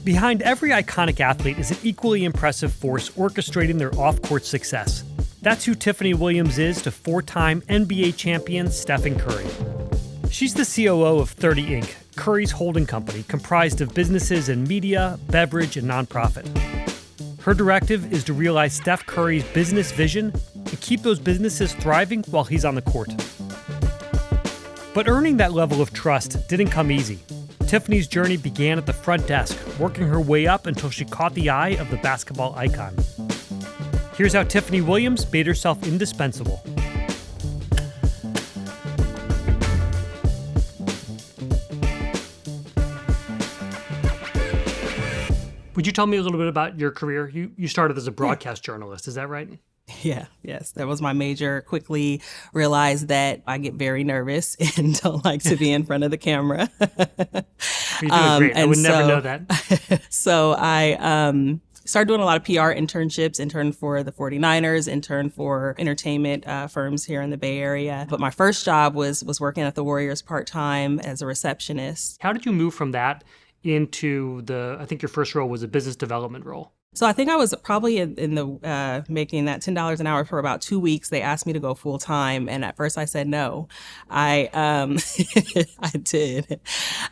Behind every iconic athlete is an equally impressive force orchestrating their off-court success. That's who Tiffany Williams is to four-time NBA champion Stephen Curry. She's the COO of 30 Inc., Curry's holding company comprised of businesses in media, beverage, and nonprofit. Her directive is to realize Steph Curry's business vision and keep those businesses thriving while he's on the court. But earning that level of trust didn't come easy. Tiffany's journey began at the front desk, working her way up until she caught the eye of the basketball icon. Here's how Tiffany Williams made herself indispensable. Would you tell me a little bit about your career? You started as a broadcast journalist, is that right? Yes, that was my major. Quickly realized that I get very nervous and don't like to be in front of the camera. You're doing great. I would never know that. So I started doing a lot of PR internships, interned for the 49ers, interned for entertainment firms here in the Bay Area. But my first job was working at the Warriors part-time as a receptionist. How did you move from that into I think your first role was a business development role? So I think I was probably in the making that $10 an hour for about 2 weeks. They asked me to go full time, and at first I said no. I did.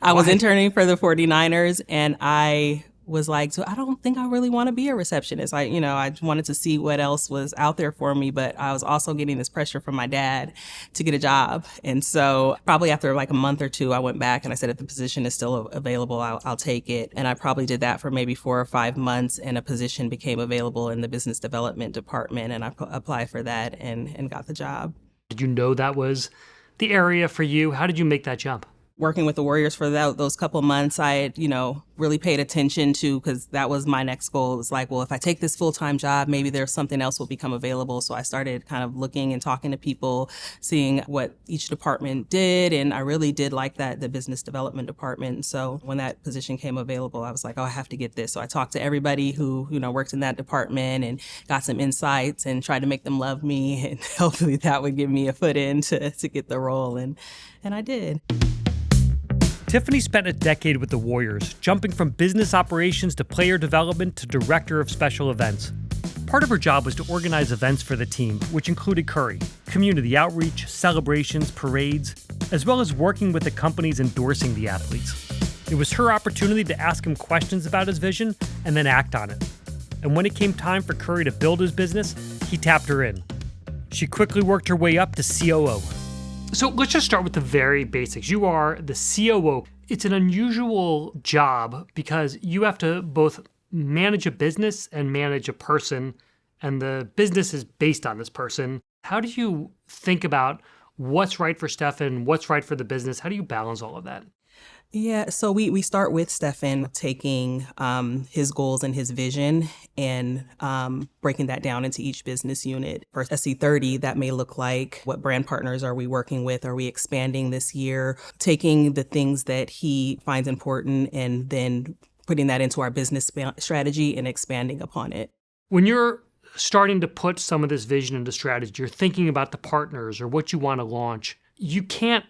I was interning for the 49ers, and I was like, so I don't think I really want to be a receptionist. I wanted to see what else was out there for me, but I was also getting this pressure from my dad to get a job. And so probably after like a month or two, I went back and I said, if the position is still available, I'll take it. And I probably did that for maybe 4 or 5 months, and a position became available in the business development department. And I applied for that and got the job. Did you know that was the area for you? How did you make that jump? Working with the Warriors for those couple months, I had, really paid attention to, because that was my next goal. It was like, well, if I take this full-time job, maybe there's something else will become available. So I started kind of looking and talking to people, seeing what each department did. And I really did like the business development department. So when that position came available, I was like, oh, I have to get this. So I talked to everybody who, worked in that department and got some insights and tried to make them love me. And hopefully that would give me a foot in to get the role. And I did. Tiffany spent a decade with the Warriors, jumping from business operations to player development to director of special events. Part of her job was to organize events for the team, which included Curry, community outreach, celebrations, parades, as well as working with the companies endorsing the athletes. It was her opportunity to ask him questions about his vision and then act on it. And when it came time for Curry to build his business, he tapped her in. She quickly worked her way up to COO. So let's just start with the very basics. You are the COO. It's an unusual job because you have to both manage a business and manage a person, and the business is based on this person. How do you think about what's right for Stephen, what's right for the business? How do you balance all of that? Yeah, so we start with Stephen taking his goals and his vision and breaking that down into each business unit. For SC30, that may look like, what brand partners are we working with? Are we expanding this year? Taking the things that he finds important and then putting that into our business strategy and expanding upon it. When you're starting to put some of this vision into strategy, you're thinking about the partners or what you want to launch. You can't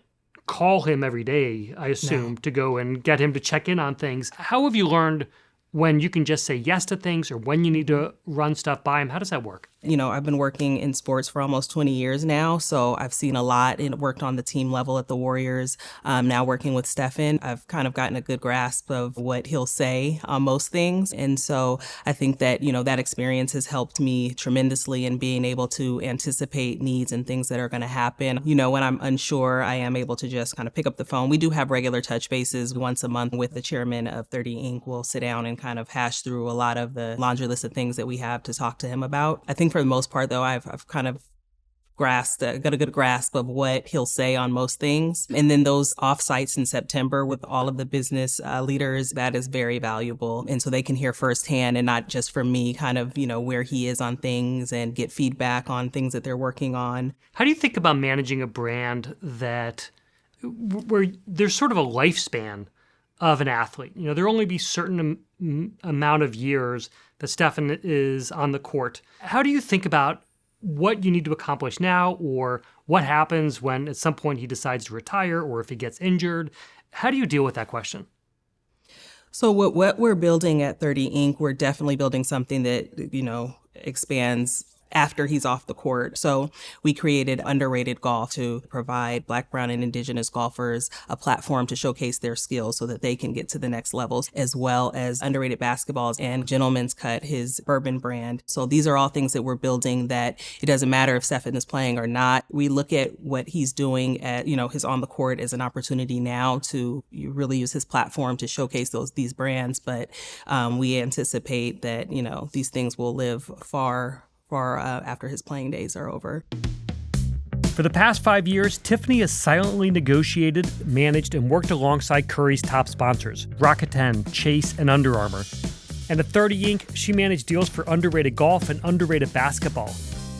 call him every day, I assume, to go and get him to check in on things. How have you learned when you can just say yes to things or when you need to run stuff by him? How does that work? I've been working in sports for almost 20 years now, so I've seen a lot and worked on the team level at the Warriors. Now working with Stephen, I've kind of gotten a good grasp of what he'll say on most things. And so I think that, that experience has helped me tremendously in being able to anticipate needs and things that are going to happen. When I'm unsure, I am able to just kind of pick up the phone. We do have regular touch bases once a month with the chairman of 30 Inc. We'll sit down and kind of hash through a lot of the laundry list of things that we have to talk to him about. I think for the most part, though, I've kind of got a good grasp of what he'll say on most things. And then those offsites in September with all of the business leaders, that is very valuable. And so they can hear firsthand and not just from me kind of, where he is on things and get feedback on things that they're working on. How do you think about managing a brand where there's sort of a lifespan of an athlete? There'll only be certain amount of years that Stephen is on the court. How do you think about what you need to accomplish now, or what happens when at some point he decides to retire, or if he gets injured? How do you deal with that question? So what we're building at 30 Inc., we're definitely building something that, expands after he's off the court. So we created Underrated Golf to provide Black, Brown, and Indigenous golfers a platform to showcase their skills so that they can get to the next levels, as well as Underrated Basketballs and Gentleman's Cut, his bourbon brand. So these are all things that we're building that it doesn't matter if Stephen is playing or not. We look at what he's doing at, his on the court as an opportunity now to really use his platform to showcase these brands. But we anticipate that, these things will live far after his playing days are over. For the past 5 years, Tiffany has silently negotiated, managed, and worked alongside Curry's top sponsors, Rakuten, Chase, and Under Armour. And at 30 Inc., she managed deals for Underrated Golf and Underrated Basketball.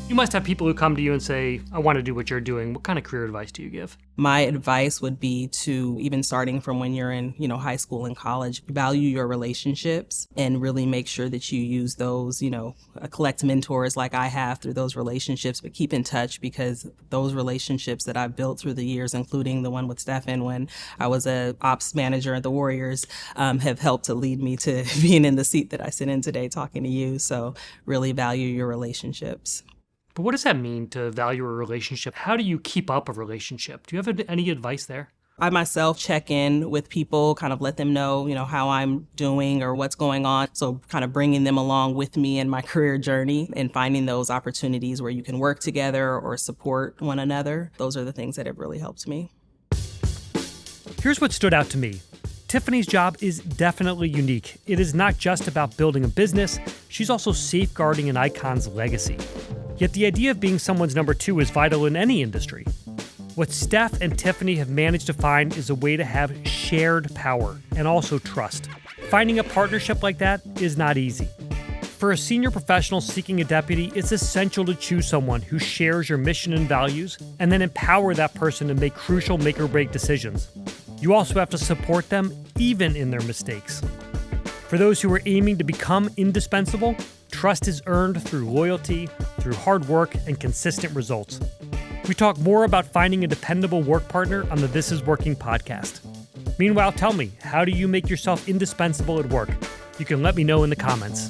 You must have people who come to you and say, I want to do what you're doing. What kind of career advice do you give? My advice would be to, even starting from when you're in, high school and college, value your relationships and really make sure that you use those, collect mentors like I have through those relationships, but keep in touch, because those relationships that I've built through the years, including the one with Stephen when I was a ops manager at the Warriors, have helped to lead me to being in the seat that I sit in today talking to you. So really value your relationships. But what does that mean, to value a relationship? How do you keep up a relationship? Do you have any advice there? I myself check in with people, kind of let them know, how I'm doing or what's going on. So kind of bringing them along with me in my career journey and finding those opportunities where you can work together or support one another. Those are the things that have really helped me. Here's what stood out to me. Tiffany's job is definitely unique. It is not just about building a business. She's also safeguarding an icon's legacy. Yet the idea of being someone's number two is vital in any industry. What Steph and Tiffany have managed to find is a way to have shared power and also trust. Finding a partnership like that is not easy. For a senior professional seeking a deputy, it's essential to choose someone who shares your mission and values and then empower that person to make crucial make or break decisions. You also have to support them even in their mistakes. For those who are aiming to become indispensable, trust is earned through loyalty, through hard work, and consistent results. We talk more about finding a dependable work partner on the This Is Working podcast. Meanwhile, tell me, how do you make yourself indispensable at work? You can let me know in the comments.